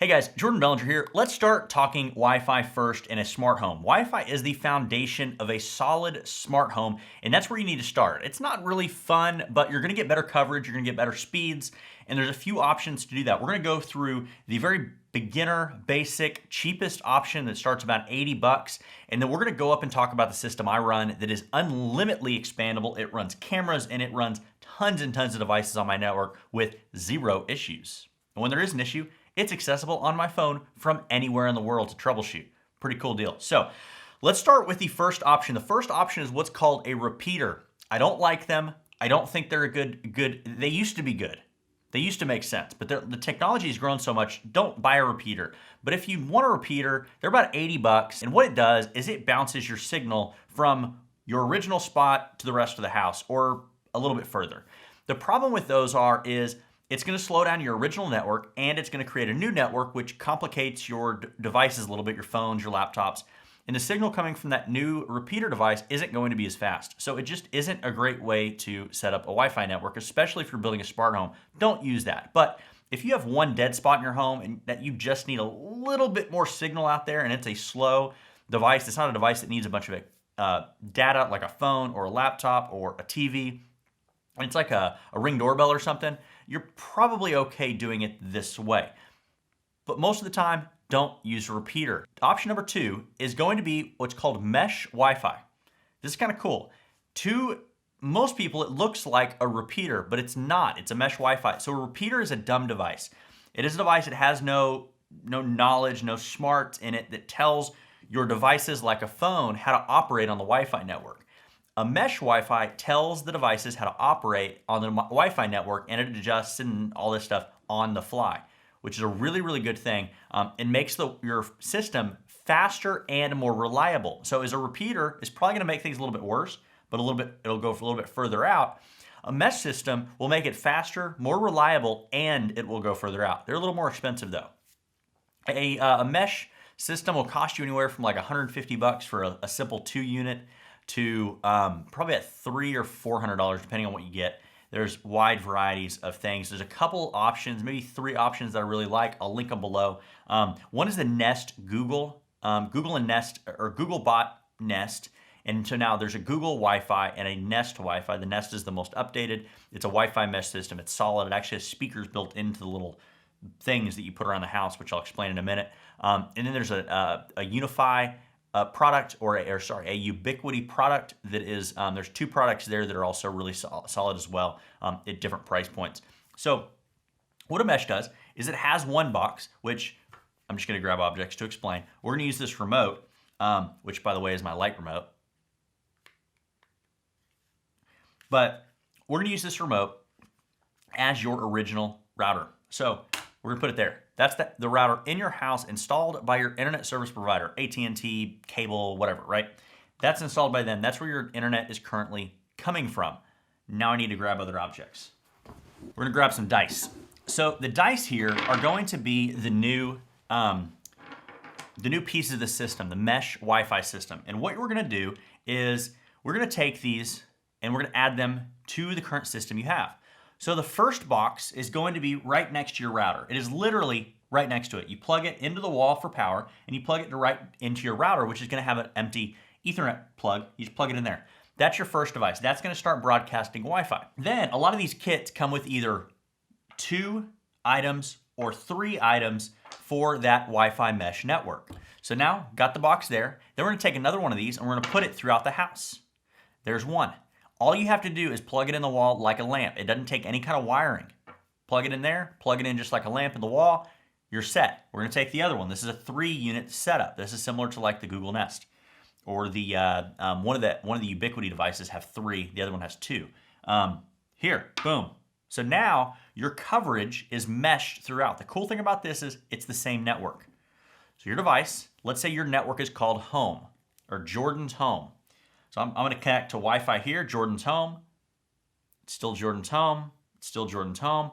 Hey guys, Jordan Bellinger here. Let's start talking Wi-Fi first in a smart home. Wi-Fi is the foundation of a solid smart home, and that's where you need to start. It's not really fun, but you're gonna get better coverage, you're gonna get better speeds, and there's a few options to do that. We're gonna go through the very beginner, basic, cheapest option that starts about 80 bucks, and then we're gonna go up and talk about the system I run that is unlimitedly expandable. It runs cameras and it runs tons and tons of devices on my network with zero issues. And when there is an issue, it's accessible on my phone from anywhere in the world to troubleshoot. Pretty cool deal. So let's start with the first option. The first option is what's called a repeater. I don't like them. I don't think they're a good. They used to be good. They used to make sense, but the technology has grown so much, don't buy a repeater. But if you want a repeater, they're about 80 bucks. And what it does is it bounces your signal from your original spot to the rest of the house or a little bit further. The problem with those is it's going to slow down your original network and it's going to create a new network, which complicates your devices a little bit, your phones, your laptops. And the signal coming from that new repeater device isn't going to be as fast. So it just isn't a great way to set up a Wi-Fi network, especially if you're building a smart home. Don't use that. But if you have one dead spot in your home and that you just need a little bit more signal out there and it's a slow device, it's not a device that needs a bunch of data like a phone or a laptop or a TV, and it's like a Ring doorbell or something, you're probably okay doing it this way. But most of the time, don't use a repeater. Option number 2 is going to be what's called mesh Wi-Fi. This is kind of cool. To most people, it looks like a repeater, but it's not. It's a mesh Wi-Fi. So a repeater is a dumb device. It is a device that has no knowledge, no smarts in it that tells your devices like a phone how to operate on the Wi-Fi network. A mesh Wi-Fi tells the devices how to operate on the Wi-Fi network, and it adjusts and all this stuff on the fly, which is a really, really good thing. It makes your system faster and more reliable. So as a repeater, it's probably gonna make things a little bit worse, but it'll go a little bit further out. A mesh system will make it faster, more reliable, and it will go further out. They're a little more expensive though. A mesh system will cost you anywhere from like 150 bucks for a simple 2 unit to probably at $300 or $400, depending on what you get. There's wide varieties of things. There's a couple options, maybe 3 options that I really like. I'll link them below. One is the Nest Google and Nest, or Google bought Nest. And so now there's a Google Wi-Fi and a Nest Wi-Fi. The Nest is the most updated. It's a Wi-Fi mesh system. It's solid. It actually has speakers built into the little things that you put around the house, which I'll explain in a minute. And then there's a Unify product, or a Ubiquity product that is, there's 2 products there that are also really solid as well at different price points. So what a mesh does is it has one box, which I'm just gonna grab objects to explain. We're gonna use this remote, which by the way is my light remote. But we're gonna use this remote as your original router. So we're gonna put it there. That's the router in your house installed by your internet service provider, AT&T, cable, whatever, right? That's installed by them. That's where your internet is currently coming from. Now I need to grab other objects. We're gonna grab some dice. So the dice here are going to be the new piece of the system, the mesh Wi-Fi system. And what we're gonna do is we're gonna take these and we're gonna add them to the current system you have. So the first box is going to be right next to your router. It is literally right next to it. You plug it into the wall for power and you plug it right into your router, which is gonna have an empty Ethernet plug. You just plug it in there. That's your first device. That's gonna start broadcasting Wi-Fi. Then a lot of these kits come with either 2 items or 3 items for that Wi-Fi mesh network. So now, got the box there. Then we're gonna take another one of these and we're gonna put it throughout the house. There's one. All you have to do is plug it in the wall like a lamp. It doesn't take any kind of wiring. Plug it in there, plug it in just like a lamp in the wall, you're set. We're gonna take the other one. This is a 3-unit setup. This is similar to like the Google Nest, or the one of the Ubiquity devices have 3, the other one has 2. Here, boom. So now your coverage is meshed throughout. The cool thing about this is it's the same network. So your device, let's say your network is called Home, or Jordan's Home. So I'm gonna connect to Wi-Fi here, Jordan's home. It's still Jordan's home, it's still Jordan's home.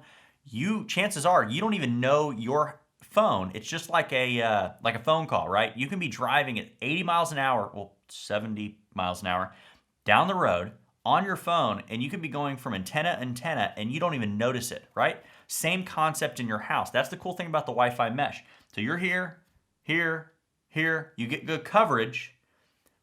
Chances are you don't even know your phone. It's just like a phone call, right? You can be driving at 80 miles an hour, well, 70 miles an hour, down the road on your phone, and you could be going from antenna to antenna and you don't even notice it, right? Same concept in your house. That's the cool thing about the Wi-Fi mesh. So you're here, here, here, you get good coverage,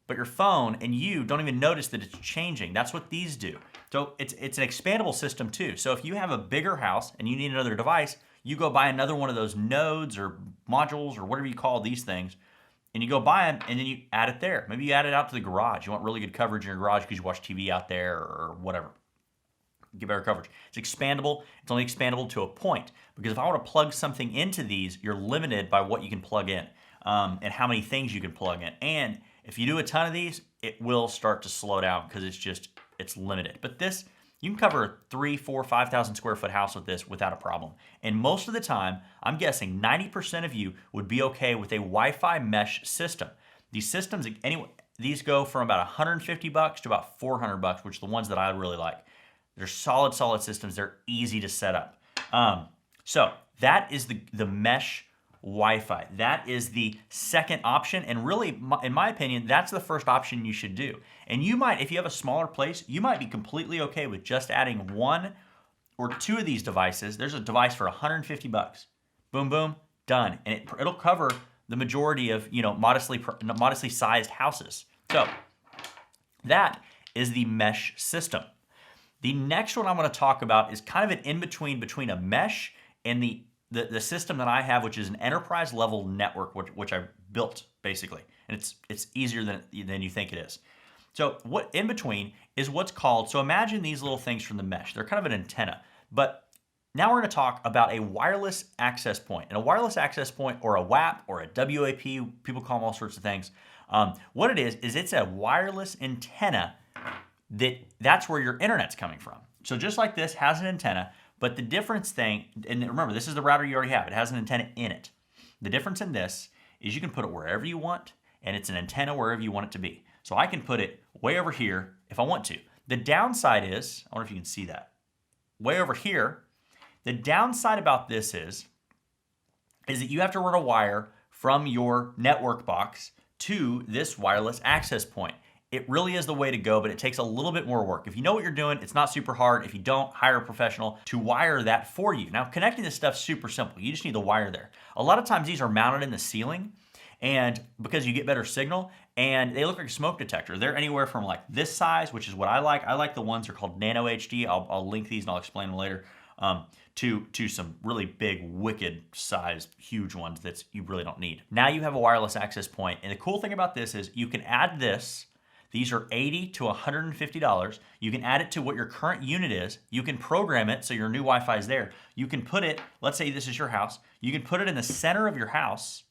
but your phone and you don't even notice that it's changing. That's what these do. So it's an expandable system too. So if you have a bigger house and you need another device, you go buy another one of those nodes or modules or whatever you call these things, and you go buy them and then you add it there. Maybe you add it out to the garage. You want really good coverage in your garage because you watch TV out there or whatever. Get better coverage. It's expandable. It's only expandable to a point, because if I want to plug something into these, you're limited by what you can plug in and how many things you can plug in. And if you do a ton of these, it will start to slow down because it's limited. But this, you can cover a 3, 4, 5,000 square foot house with this without a problem. And most of the time, I'm guessing 90% of you would be okay with a Wi-Fi mesh system. These systems, anyway, these go from about $150 to about $400, which are the ones that I really like. They're solid systems. They're easy to set up. So that is the mesh Wi-Fi. That is the second option, and really, in my opinion, that's the first option you should do. And you might, if you have a smaller place, you might be completely okay with just adding 1 or 2 of these devices. There's a device for $150. Boom, boom, done. And it'll cover the majority of, modestly sized houses. So that is the mesh system. The next one I'm going to talk about is kind of an in-between between a mesh and the system that I have, which is an enterprise level network, which I built basically. And it's easier than you think it is. So what in between is what's called, so imagine these little things from the mesh. They're kind of an antenna. But now we're going to talk about a wireless access point. And a wireless access point, or a WAP, or a WAP, people call them all sorts of things. What it is it's a wireless antenna that's where your internet's coming from. So just like this has an antenna, but the difference thing, and remember, this is the router you already have. It has an antenna in it. The difference in this is you can put it wherever you want, and it's an antenna wherever you want it to be. So I can put it way over here if I want to. The downside is, I wonder if you can see that, way over here, the downside about this is that you have to run a wire from your network box to this wireless access point. It really is the way to go, but it takes a little bit more work. If you know what you're doing, it's not super hard. If you don't, hire a professional to wire that for you. Now, connecting this stuff's super simple. You just need the wire there. A lot of times these are mounted in the ceiling, and because you get better signal, and they look like a smoke detector. They're anywhere from like this size, which is what I like. I like the ones that are called Nano HD. I'll link these and I'll explain them later. To some really big, wicked size, huge ones that you really don't need. Now you have a wireless access point, and the cool thing about this is you can add this. These are $80 to $150. You can add it to what your current unit is. You can program it so your new Wi-Fi is there. You can put it, let's say this is your house, you can put it in the center of your house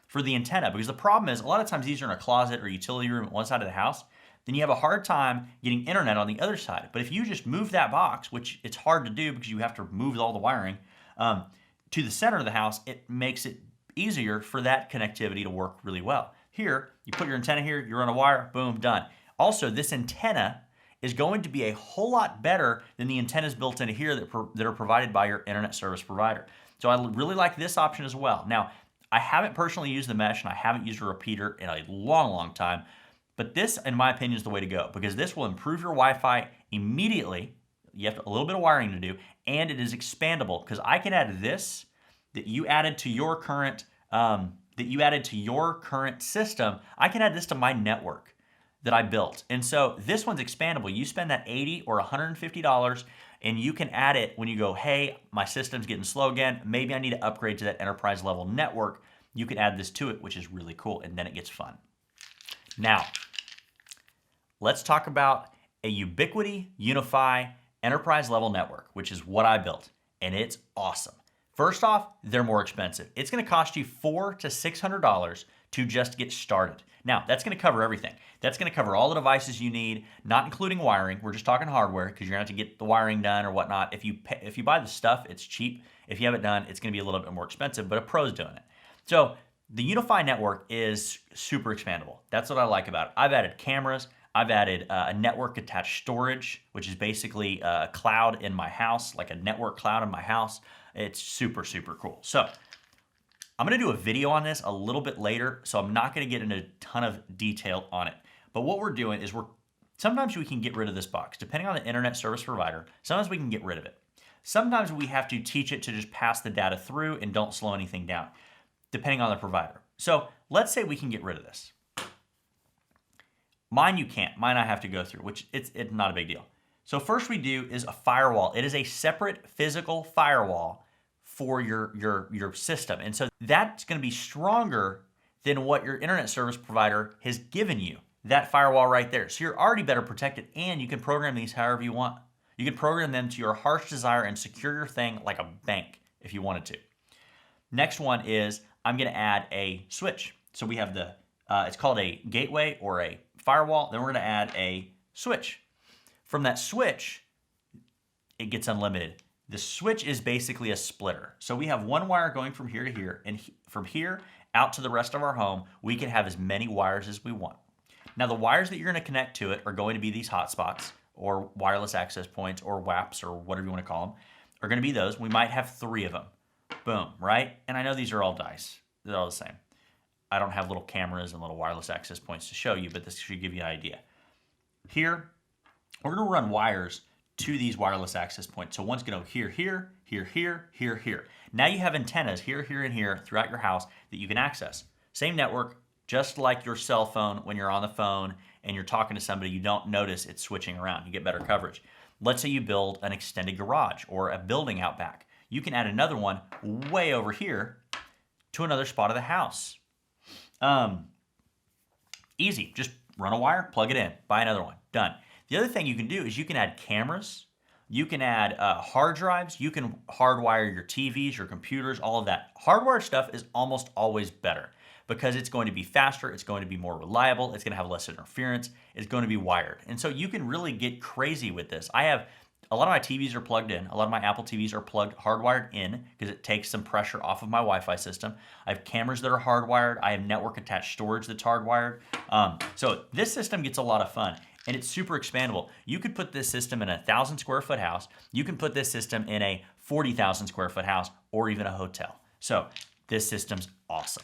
for the antenna, because the problem is a lot of times these are in a closet or utility room at one side of the house. Then you have a hard time getting internet on the other side. But if you just move that box, which it's hard to do because you have to move all the wiring, to the center of the house, it makes it easier for that connectivity to work really well. Here, you put your antenna here, you run a wire, boom, done. Also, this antenna is going to be a whole lot better than the antennas built into here that are provided by your internet service provider. So I really like this option as well. Now, I haven't personally used the mesh, and I haven't used a repeater in a long, long time. But this, in my opinion, is the way to go, because this will improve your Wi-Fi immediately. You have a little bit of wiring to do, and it is expandable, because I can add this that you added to your current system. I can add this to my network that I built. And so this one's expandable. You spend that $80 or $150, and you can add it when you go, hey, my system's getting slow again. Maybe I need to upgrade to that enterprise level network. You can add this to it, which is really cool, and then it gets fun. Now, let's talk about a Ubiquiti Unify enterprise level network, which is what I built, and it's awesome. First off, they're more expensive. It's going to cost you $400 to $600 to just get started. Now, that's going to cover everything. That's going to cover all the devices you need, not including wiring. We're just talking hardware, because you're going to have to get the wiring done or whatnot. If you buy the stuff, it's cheap. If you have it done, it's going to be a little bit more expensive, but a pro's doing it. So the Unify network is super expandable. That's what I like about it. I've added cameras. I've added a network attached storage, which is basically a cloud in my house, like a network cloud in my house. It's super, super cool. So I'm going to do a video on this a little bit later, so I'm not going to get into a ton of detail on it. But what we're doing is sometimes we can get rid of this box. Depending on the internet service provider, sometimes we can get rid of it. Sometimes we have to teach it to just pass the data through and don't slow anything down, depending on the provider. So let's say we can get rid of this. Mine you can't. Mine I have to go through, which it's not a big deal. So first we do is a firewall. It is a separate physical firewall for your system. And so that's going to be stronger than what your internet service provider has given you. That firewall right there. So you're already better protected, and you can program these however you want. You can program them to your heart's desire and secure your thing like a bank if you wanted to. Next one is I'm going to add a switch. So we have it's called a gateway or a firewall. Then we're going to add a switch. From that switch, it gets unlimited. The switch is basically a splitter. So we have one wire going from here to here, and from here out to the rest of our home, we can have as many wires as we want. Now, the wires that you're going to connect to it are going to be these hotspots or wireless access points or WAPs or whatever you want to call them, are going to be those. We might have 3 of them. Boom, right? And I know these are all dice. They're all the same. I don't have little cameras and little wireless access points to show you, but this should give you an idea. Here, we're going to run wires to these wireless access points. So one's going to go here, here, here, here, here, here. Now you have antennas here, here, and here throughout your house that you can access. Same network, just like your cell phone. When you're on the phone and you're talking to somebody, you don't notice it's switching around. You get better coverage. Let's say you build an extended garage or a building out back. You can add another one way over here to another spot of the house. Easy. Just run a wire, plug it in, buy another one. Done. The other thing you can do is you can add cameras. You can add hard drives. You can hardwire your TVs, your computers, all of that. Hardwired stuff is almost always better because it's going to be faster. It's going to be more reliable. It's going to have less interference. It's going to be wired. And so you can really get crazy with this. I have a lot of my TVs are plugged in. A lot of my Apple TVs are plugged hardwired in because it takes some pressure off of my Wi-Fi system. I have cameras that are hardwired. I have network attached storage that's hardwired. So this system gets a lot of fun. And it's super expandable. You could put this system in a 1,000 square foot house. You can put this system in a 40,000 square foot house or even a hotel. So this system's awesome.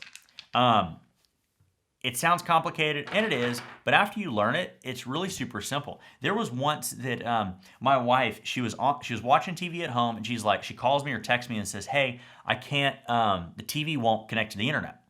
It sounds complicated, and it is, but after you learn it, it's really super simple. There was once that my wife, she was watching TV at home, and she calls me or texts me and says, "Hey, I can't. The TV won't connect to the internet."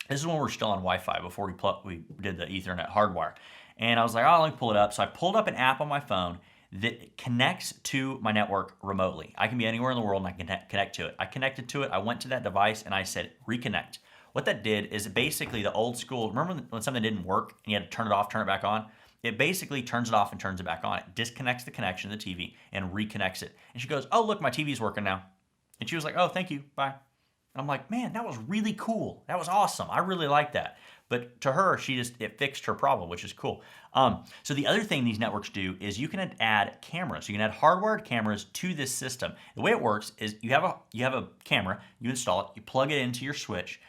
This is when we're still on Wi-Fi before we did the Ethernet hardwire. And I was like, oh, let me pull it up. So I pulled up an app on my phone that connects to my network remotely. I can be anywhere in the world and I can connect to it. I connected to it. I went to that device and I said, reconnect. What that did is basically the old school, remember when something didn't work and you had to turn it off, turn it back on? It basically turns it off and turns it back on. It disconnects the connection to the TV and reconnects it. And she goes, oh, look, my TV's working now. And she was like, oh, thank you, bye. And I'm like, man, that was really cool. That was awesome. I really like that. But to her, it fixed her problem, which is cool. So the other thing these networks do is you can add cameras. You can add hardwired cameras to this system. The way it works is you have a camera, you install it, you plug it into your switch,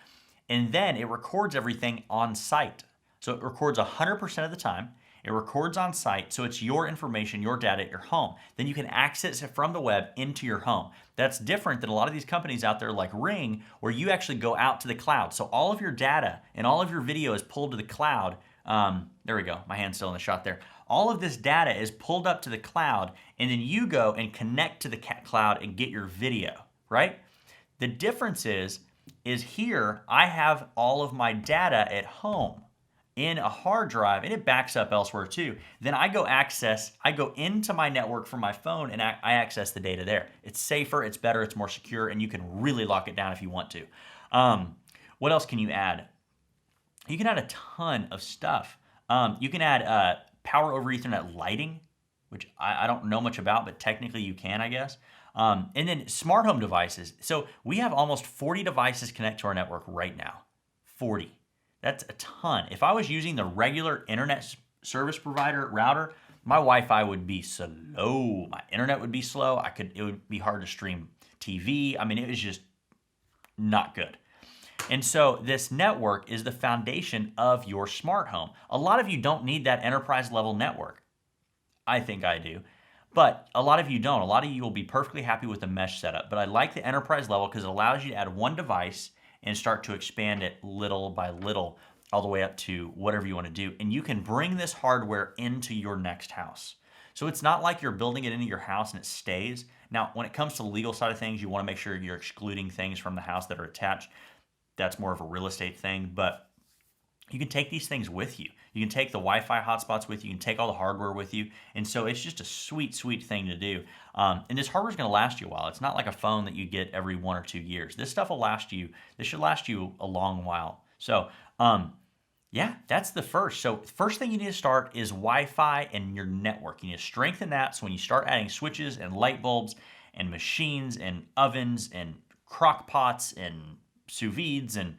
and then it records everything on site. So it records 100% of the time. It records on site, so it's your information, your data at your home. Then you can access it from the web into your home. That's different than a lot of these companies out there like Ring, where you actually go out to the cloud. So all of your data and all of your video is pulled to the cloud. There we go. My hand's still in the shot there. All of this data is pulled up to the cloud, and then you go and connect to the cloud and get your video, right? The difference is here I have all of my data at home in a hard drive, and it backs up elsewhere too. Then I go into my network from my phone and I access the data there. It's safer, it's better, it's more secure, and you can really lock it down if you want to. What else can you add? You can add a ton of stuff. You can add power over Ethernet lighting, which I don't know much about, but technically you can, I guess. And then smart home devices. So we have almost 40 devices connect to our network right now. 40. That's a ton. If I was using the regular internet service provider router, my Wi-Fi would be slow. My internet would be slow. It would be hard to stream TV. I mean, it was just not good. And so this network is the foundation of your smart home. A lot of you don't need that enterprise level network. I think I do. But a lot of you don't. A lot of you will be perfectly happy with the mesh setup. But I like the enterprise level because it allows you to add one device and start to expand it little by little all the way up to whatever you want to do. And you can bring this hardware into your next house. So it's not like you're building it into your house and it stays. Now, when it comes to the legal side of things, you want to make sure you're excluding things from the house that are attached. That's more of a real estate thing, but you can take these things with you. You can take the Wi-Fi hotspots with you. You can take all the hardware with you. And so it's just a sweet, sweet thing to do. And this hardware is going to last you a while. It's not like a phone that you get every 1 or 2 years. This stuff will last you. This should last you a long while. So, yeah, that's the first. So first thing you need to start is Wi-Fi and your network. You need to strengthen that so when you start adding switches and light bulbs and machines and ovens and crock pots and sous vides and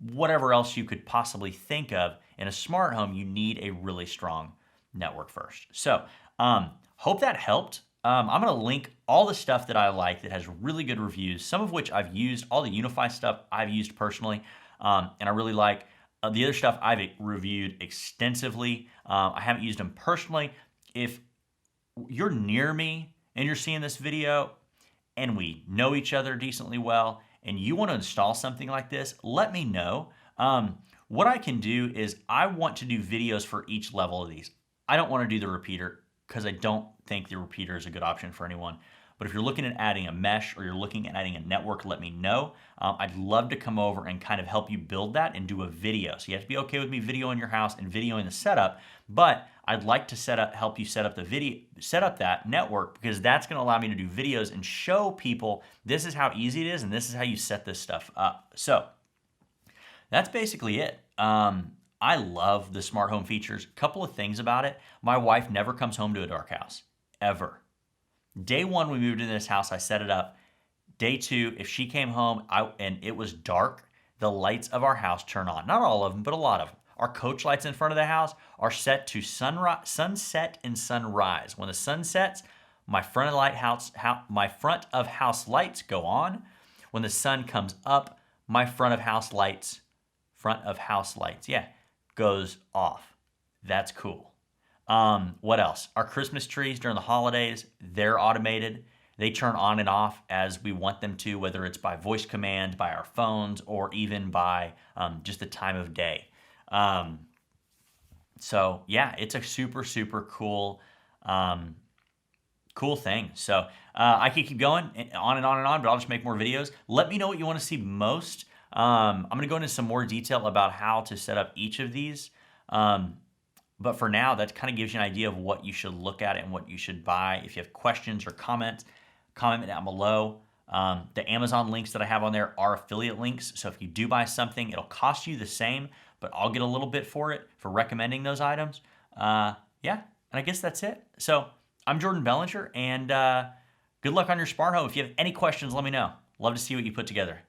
whatever else you could possibly think of in a smart home, you need a really strong network first. So hope that helped. I'm going to link all the stuff that I like that has really good reviews, some of which I've used, all the Wifi stuff I've used personally, and I really like. The other stuff I've reviewed extensively. I haven't used them personally. If you're near me and you're seeing this video and we know each other decently well and you want to install something like this, let me know. What I can do is I want to do videos for each level of these. I don't want to do the repeater because I don't think the repeater is a good option for anyone. But if you're looking at adding a mesh or you're looking at adding a network, let me know. I'd love to come over and kind of help you build that and do a video. So you have to be okay with me videoing your house and videoing the setup, but I'd like to help you set up that network, because that's going to allow me to do videos and show people this is how easy it is and this is how you set this stuff up. So that's basically it. I love the smart home features. A couple of things about it. My wife never comes home to a dark house, ever. Day 1, we moved into this house, I set it up. Day 2, if she came home and it was dark, the lights of our house turn on. Not all of them, but a lot of them. Our coach lights in front of the house are set to sunset and sunrise. When the sun sets, my front of house lights go on. When the sun comes up, my front of house lights, goes off. That's cool. What else? Our Christmas trees during the holidays, they're automated. They turn on and off as we want them to, whether it's by voice command, by our phones, or even by just the time of day. So yeah, it's a super, super cool, cool thing. So I could keep going on and on and on, but I'll just make more videos. Let me know what you want to see most. I'm going to go into some more detail about how to set up each of these. But for now, that kind of gives you an idea of what you should look at and what you should buy. If you have questions or comment down below. The Amazon links that I have on there are affiliate links. So if you do buy something, it'll cost you the same, but I'll get a little bit for it for recommending those items. Yeah, and I guess that's it. So I'm Jordan Bellinger, and good luck on your smart home. If you have any questions, let me know. Love to see what you put together.